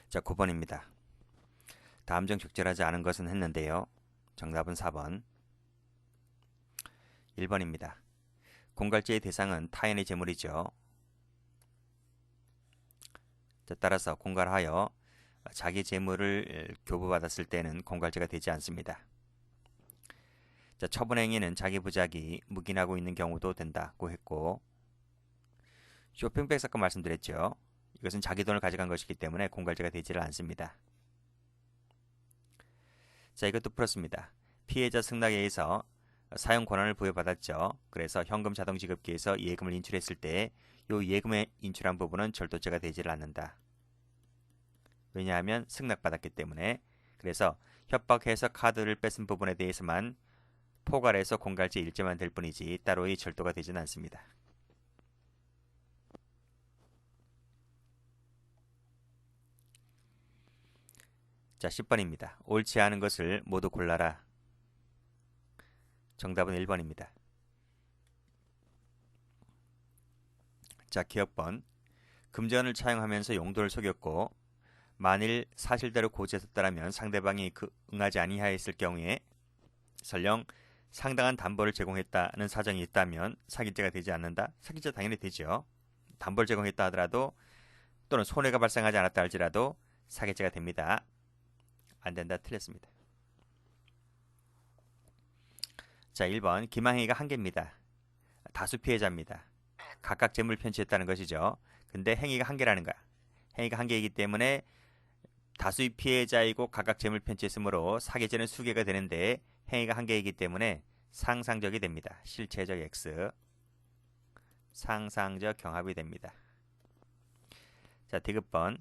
자, 9번입니다. 다음 중 적절하지 않은 것은 했는데요. 정답은 4번. 1번입니다. 공갈죄의 대상은 타인의 재물이죠. 자, 따라서 공갈하여 자기 재물을 교부받았을 때는 공갈죄가 되지 않습니다. 자, 처분행위는 자기 부작이 묵인하고 있는 경우도 된다고 했고, 쇼핑백 사건 말씀드렸죠. 이것은 자기 돈을 가져간 것이기 때문에 공갈죄가 되지를 않습니다. 자, 이것도 풀었습니다. 피해자 승낙에 의해서 사용 권한을 부여받았죠. 그래서 현금 자동 지급기에서 예금을 인출했을 때 이 예금에 인출한 부분은 절도죄가 되지를 않는다. 왜냐하면 승낙받았기 때문에. 그래서 협박해서 카드를 뺏은 부분에 대해서만 포괄해서 공갈죄 일죄만 될 뿐이지 따로의 절도가 되지는 않습니다. 자, 10번입니다. 옳지 않은 것을 모두 골라라. 정답은 1번입니다. 자, 기억번. 금전을 차용하면서 용도를 속였고 만일 사실대로 고지했었다면 상대방이 응하지 아니하였을 경우에 설령 상당한 담보를 제공했다는 사정이 있다면 사기죄가 되지 않는다? 사기죄 당연히 되죠. 담보를 제공했다 하더라도 또는 손해가 발생하지 않았다 할지라도 사기죄가 됩니다. 안 된다. 틀렸습니다. 자, 1번. 기망행위가 한 개입니다. 다수 피해자입니다. 각각 재물 편취했다는 것이죠. 근데 행위가 한 개라는 거야. 행위가 한 개이기 때문에 다수의 피해자이고 각각 재물 편취했으므로 사기죄는 수개가 되는데 행위가 한 개이기 때문에 상상적이 됩니다. 실체적 X. 상상적 경합이 됩니다. 자, 디귿번.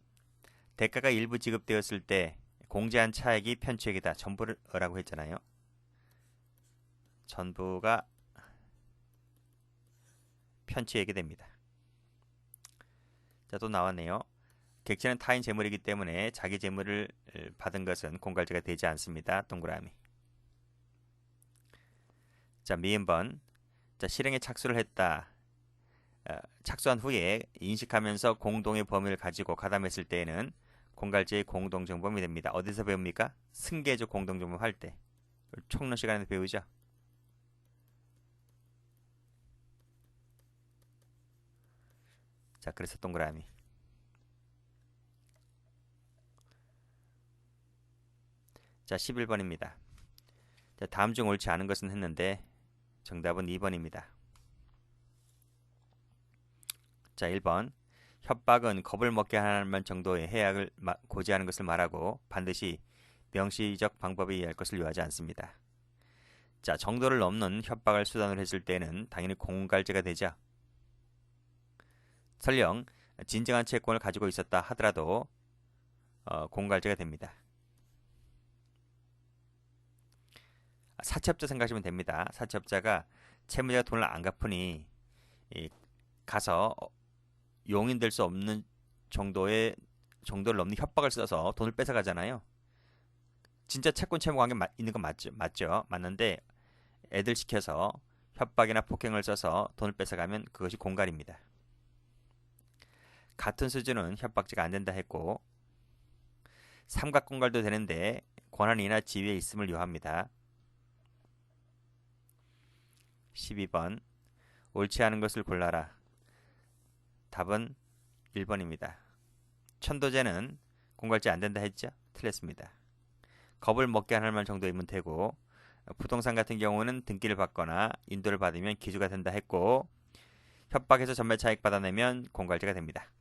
대가가 일부 지급되었을 때 공제한 차액이 편취액이다. 전부라고 했잖아요. 전부가 편취액이 됩니다. 자, 또 나왔네요. 객체는 타인 재물이기 때문에 자기 재물을 받은 것은 공갈죄가 되지 않습니다. 동그라미. 자, 미음번. 자, 실행에 착수를 했다. 착수한 후에 인식하면서 공동의 범위를 가지고 가담했을 때에는 공갈죄의 공동정범이 됩니다. 어디서 배웁니까? 승계적 공동정범 할 때. 총론 시간에 배우죠. 자, 그래서 동그라미. 자, 11번입니다. 자, 다음 중 옳지 않은 것은 했는데 정답은 2번입니다. 자, 1번. 협박은 겁을 먹게 하는 정도의 해악을 고지하는 것을 말하고 반드시 명시적 방법에 의할 것을 요하지 않습니다. 자, 정도를 넘는 협박을 수단으로 했을 때는 당연히 공갈죄가 되죠. 설령 진정한 채권을 가지고 있었다 하더라도 공갈죄가 됩니다. 사채업자 생각하시면 됩니다. 사채업자가 채무자가 돈을 안 갚으니 가서 용인될 수 없는 정도를 넘는 협박을 써서 돈을 뺏어가잖아요. 진짜 채권 채무 관계 있는 건 맞죠. 맞는데 애들 시켜서 협박이나 폭행을 써서 돈을 뺏어가면 그것이 공갈입니다. 같은 수준은 협박죄가 안 된다 했고 삼각공갈도 되는데 권한이나 지위에 있음을 요합니다. 12번. 옳지 않은 것을 골라라. 답은 1번입니다. 천도제는 공갈죄 안 된다 했죠? 틀렸습니다. 겁을 먹게 하는 말 정도이면 되고 부동산 같은 경우는 등기를 받거나 인도를 받으면 기주가 된다 했고 협박해서 전매 차익 받아내면 공갈죄가 됩니다.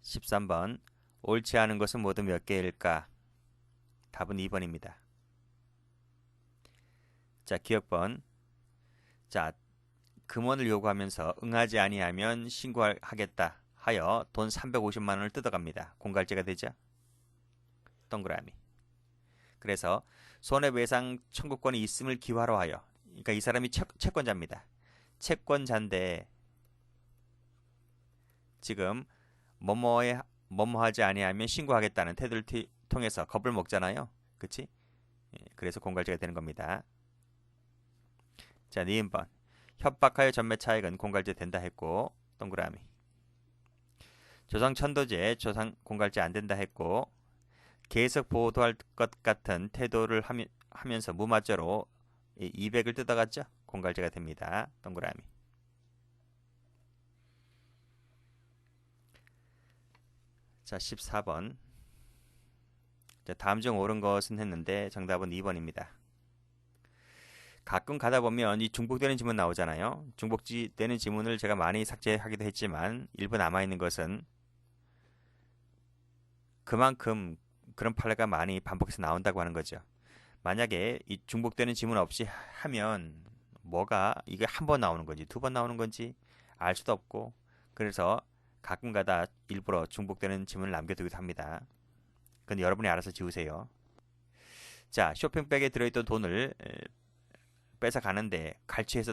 13번. 옳지 않은 것은 모두 몇 개일까? 답은 2번입니다. 자, 기억번. 자, 금원을 요구하면서 응하지 아니하면 신고하겠다 하여 돈 350만 원을 뜯어갑니다. 공갈죄가 되죠? 동그라미. 그래서 손해배상 청구권이 있음을 기화로 하여, 그러니까 이 사람이 채권자입니다. 채권자인데 지금 뭐뭐하지 아니하면 신고하겠다는 태도를 통해서 겁을 먹잖아요. 그치? 그래서 공갈죄가 되는 겁니다. 자, 니은번. 협박하여 전매 차익은 공갈죄 된다 했고 동그라미. 조상 천도제, 조상 공갈제 안 된다 했고 계속 보도할 것 같은 태도를 하면서 무마저로 200을 뜯어갔죠. 공갈제가 됩니다. 동그라미. 자, 14번. 자, 다음 중 옳은 것은 했는데 정답은 2번입니다. 가끔 가다 보면 이 중복되는 지문 나오잖아요. 중복되는 지문을 제가 많이 삭제하기도 했지만 일부 남아있는 것은 그만큼 그런 판례가 많이 반복해서 나온다고 하는 거죠. 만약에 이 중복되는 지문 없이 하면 뭐가 이게 한 번 나오는 건지 두 번 나오는 건지 알 수도 없고 그래서 가끔 가다 일부러 중복되는 지문을 남겨두기도 합니다. 그건 여러분이 알아서 지우세요. 자, 쇼핑백에 들어있던 돈을 뺏어가는데 갈취해서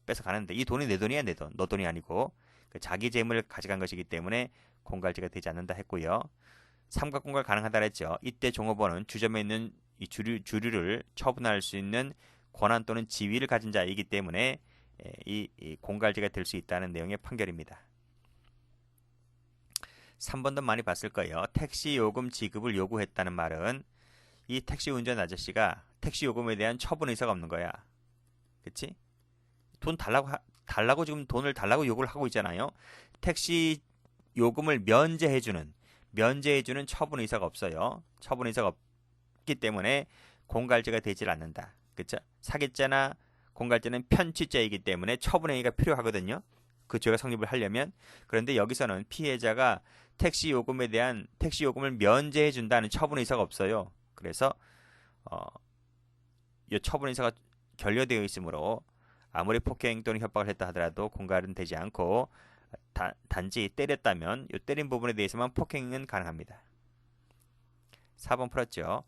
뺏어가는데 이 돈이 내 돈이야 내 돈, 너 돈이 아니고 자기 재물을 가져간 것이기 때문에 공갈제가 되지 않는다 했고요. 삼각공갈 가능하다 했죠. 이때 종업원은 주점에 있는 이 주류를 처분할 수 있는 권한 또는 지위를 가진 자이기 때문에 이 공갈제가 될 수 있다는 내용의 판결입니다. 3번도 많이 봤을 거예요. 택시 요금 지급을 요구했다는 말은 이 택시 운전 아저씨가 택시 요금에 대한 처분 의사가 없는 거야. 그치? 돈 달라고 지금 돈을 달라고 요구를 하고 있잖아요. 택시 요금을 면제해주는 처분 의사가 없어요. 처분 의사가 없기 때문에 공갈제가 되질 않는다. 그쵸? 사기죄나 공갈죄는 편취죄이기 때문에 처분 행위가 필요하거든요. 그 죄가 성립을 하려면. 그런데 여기서는 피해자가 택시 요금을 면제해 준다는 처분 의사가 없어요. 그래서 이 처분 의사가 결여되어 있으므로 아무리 폭행 또는 협박을 했다 하더라도 공갈은 되지 않고 단지 때렸다면 이 때린 부분에 대해서만 폭행은 가능합니다. 4번 풀었죠.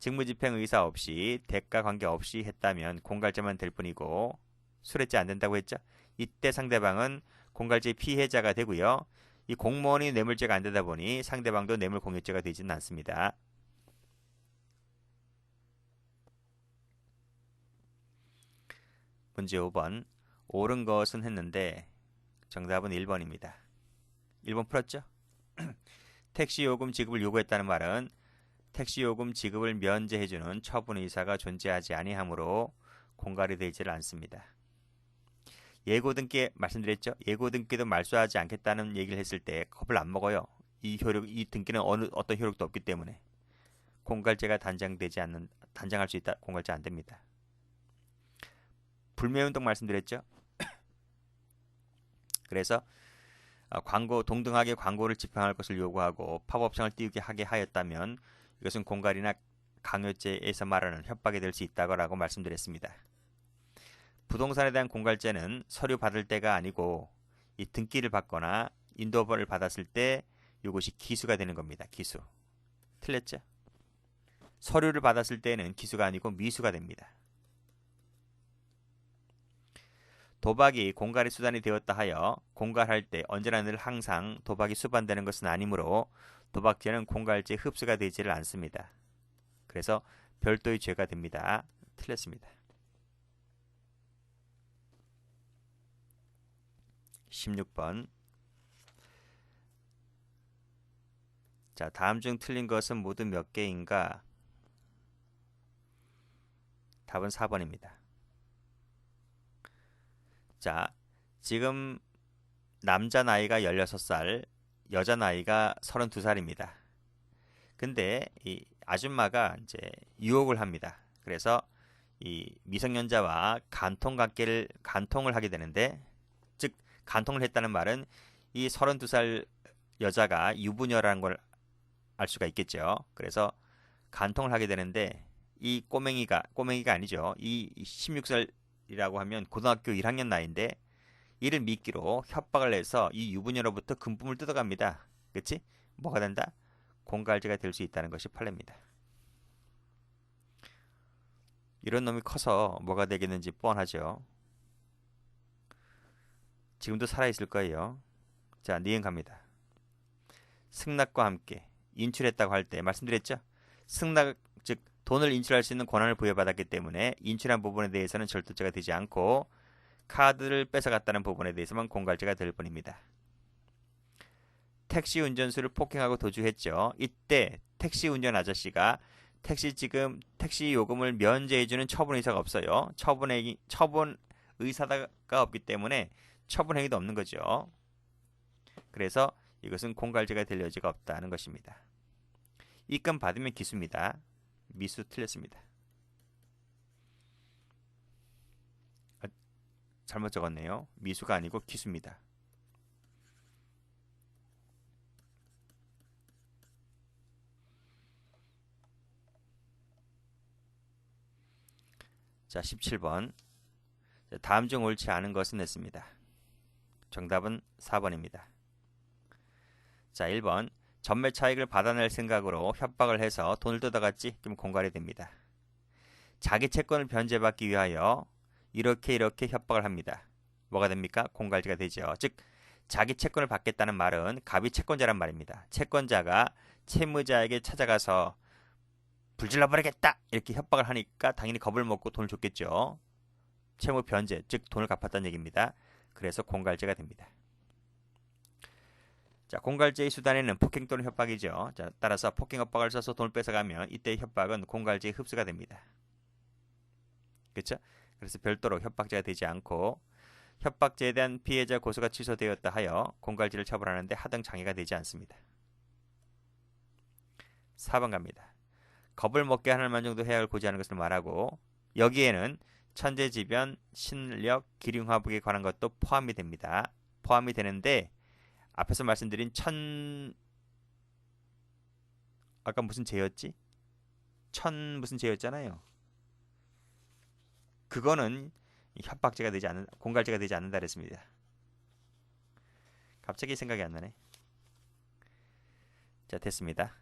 직무집행 의사 없이 대가 관계 없이 했다면 공갈죄만 될 뿐이고 수뢰죄 안 된다고 했죠. 이때 상대방은 공갈죄 피해자가 되고요. 이 공무원이 뇌물죄가 안 되다 보니 상대방도 뇌물공여죄가 되지는 않습니다. 문제 5번. 옳은 것은 했는데 정답은 1번입니다. 1번 풀었죠? 택시 요금 지급을 요구했다는 말은 택시 요금 지급을 면제해주는 처분 의사가 존재하지 아니하므로 공갈이 되지를 않습니다. 예고 등기 말씀드렸죠? 예고 등기도 말소하지 않겠다는 얘기를 했을 때 겁을 안 먹어요. 이 등기는 어떤 효력도 없기 때문에 공갈죄가 단정할 수 있다. 공갈죄 안 됩니다. 불매운동 말씀드렸죠? 그래서 동등하게 광고를 집행할 것을 요구하고 팝업창을 띄우게 하게 하였다면 이것은 공갈이나 강요죄에서 말하는 협박이 될 수 있다고 말씀드렸습니다. 부동산에 대한 공갈죄는 서류 받을 때가 아니고 이 등기를 받거나 인도벌을 받았을 때 이것이 기수가 되는 겁니다. 기수. 틀렸죠? 서류를 받았을 때는 기수가 아니고 미수가 됩니다. 도박이 공갈의 수단이 되었다 하여 공갈할 때 언제나 늘 항상 도박이 수반되는 것은 아니므로 도박죄는 공갈죄 흡수가 되지를 않습니다. 그래서 별도의 죄가 됩니다. 틀렸습니다. 16번. 자, 다음 중 틀린 것은 모두 몇 개인가? 답은 4번입니다. 자, 지금 남자 나이가 16살, 여자 나이가 32살입니다. 근데 이 아줌마가 이제 유혹을 합니다. 그래서 이 미성년자와 간통을 하게 되는데, 즉 간통을 했다는 말은 이 32살 여자가 유부녀라는 걸 알 수가 있겠죠. 그래서 간통을 하게 되는데 이 꼬맹이가 아니죠. 이 16살이라고 하면 고등학교 1학년 나이인데 이를 미끼로 협박을 해서 이 유부녀로부터 금품을 뜯어갑니다. 그치? 뭐가 된다? 공갈죄가 될 수 있다는 것이 판례입니다. 이런 놈이 커서 뭐가 되겠는지 뻔하죠. 지금도 살아있을 거예요. 자, 니은 갑니다. 승낙과 함께 인출했다고 할 때 말씀드렸죠? 승낙, 즉 돈을 인출할 수 있는 권한을 부여받았기 때문에 인출한 부분에 대해서는 절도죄가 되지 않고 카드를 뺏어갔다는 부분에 대해서만 공갈죄가 될 뿐입니다. 택시 운전수를 폭행하고 도주했죠. 이때 택시 운전 아저씨가 택시 요금을 면제해주는 처분 의사가 없어요. 처분 의사가 없기 때문에 처분 행위도 없는 거죠. 그래서 이것은 공갈죄가 될 여지가 없다는 것입니다. 입금 받으면 기수입니다. 미수 틀렸습니다. 잘못 적었네요. 미수가 아니고 기수입니다. 자, 17번. 다음 중 옳지 않은 것은 냈습니다. 정답은 4번입니다. 자, 1번. 전매 차익을 받아낼 생각으로 협박을 해서 돈을 뜯어갔지? 그럼 공갈이 됩니다. 자기 채권을 변제받기 위하여 이렇게 협박을 합니다. 뭐가 됩니까? 공갈죄가 되죠. 즉, 자기 채권을 받겠다는 말은 갑이 채권자란 말입니다. 채권자가 채무자에게 찾아가서 불질러버리겠다! 이렇게 협박을 하니까 당연히 겁을 먹고 돈을 줬겠죠. 채무 변제, 즉 돈을 갚았다는 얘기입니다. 그래서 공갈죄가 됩니다. 자, 공갈죄의 수단에는 폭행 또는 협박이죠. 자, 따라서 폭행 협박을 써서 돈을 뺏어가면 이때의 협박은 공갈죄의 흡수가 됩니다. 그렇죠? 그래서 별도로 협박죄가 되지 않고 협박죄에 대한 피해자 고소가 취소되었다 하여 공갈죄를 처벌하는데 하등 장애가 되지 않습니다. 4번 갑니다. 겁을 먹게 하는 만 정도 해악을 고지하는 것을 말하고 여기에는 천재지변, 신력, 기륭화복에 관한 것도 포함이 됩니다. 포함이 되는데 앞에서 말씀드린 아까 무슨 죄였지? 무슨 죄였잖아요. 그거는 협박죄가 되지 않는 공갈죄가 되지 않는다 그랬습니다. 갑자기 생각이 안 나네. 자, 됐습니다.